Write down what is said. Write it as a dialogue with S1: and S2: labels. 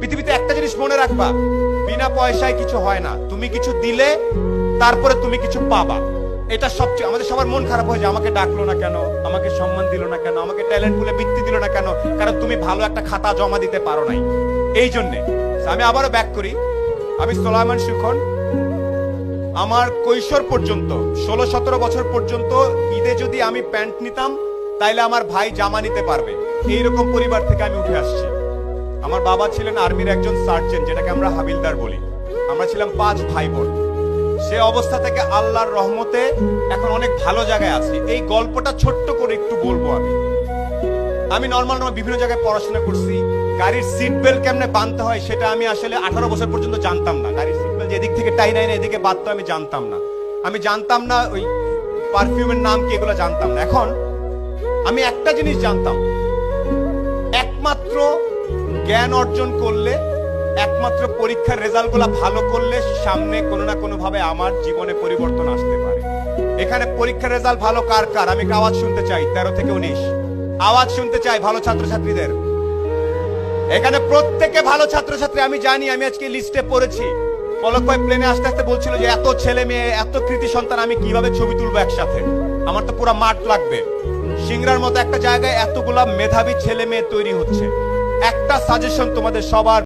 S1: পৃথিবীতে একটা জিনিস মনে রাখবা, বিনা পয়সায় কিছু হয় না। তুমি কিছু দিলে তারপরে তুমি কিছু পাবা। এটা সবচেয়ে আমাদের সবার মন খারাপ হয়ে যায়, আমাকে ডাকলো না কেন, আমাকে সম্মান দিল না কেন, আমাকে ট্যালেন্ট পুলে বৃত্তি দিল না কেন, কারণ তুমি ভালো একটা খাতা জমা দিতে পারো নাই। এই জন্যে আমি আবারও ব্যাক করি, আমি সোলায়মান সুখন। আমার কৈশোর পর্যন্ত 16-17 বছর পর্যন্ত ঈদে যদি আমি প্যান্ট নিতাম তাইলে আমার ভাই জামা নিতে পারবে, এইরকম পরিবার থেকে আমি উঠে আসছি। আমার বাবা ছিলেন আর্মির একজন সার্জেন্ট, যেটাকে আমরা হাবিলদার বলি। আমরা ছিলাম 5 ভাই বোন। সে অবস্থা থেকে আল্লাহর রহমতে এখন অনেক ভালো জায়গায় আছি। এই গল্পটা ছোট্ট করে একটু বলবো। আমি নর্মাল বিভিন্ন জায়গায় পড়াশোনা করছি। গাড়ির সিট বেল্ট কেমনে বাঁধতে হয় সেটা আমি আসলে 18 বছর পর্যন্ত জানতাম না। গাড়ির সিট বেল্ট এদিক থেকে টাই নাই না এদিকে বাঁধতে আমি জানতাম না। আমি জানতাম না ওই পারফিউমের নাম কি, এগুলো জানতাম না। এখন আমি একটা জিনিস জানতাম, একমাত্র জ্ঞান অর্জন করলে, একমাত্র পরীক্ষার রেজাল্ট গুলা ভালো করলে সামনে কোনো না কোনো ভাবে আমার জীবনে পরিবর্তন আসতে পারে। এখানে পরীক্ষার রেজাল্ট ভালো কার কার আমি আওয়াজ শুনতে চাই। 13 থেকে 19 আওয়াজ শুনতে চাই ভালো ছাত্রছাত্রীদের। এখানে প্রত্যেকে ভালো ছাত্রছাত্রী আমি জানি। আমি আজকে লিস্টে পড়েছি, পলক ভাই প্লেনে আস্তে আস্তে বলছিল যে এত ছেলে মেয়ে, এত কৃতি সন্তান আমি কিভাবে ছবি তুলবো একসাথে, আমার তো পুরো মাঠ লাগবে। সিংড়ার মতো একটা জায়গায় এতগুলা মেধাবী ছেলে মেয়ে তৈরি হচ্ছে। একটা সাজেশন তোমাদের সবার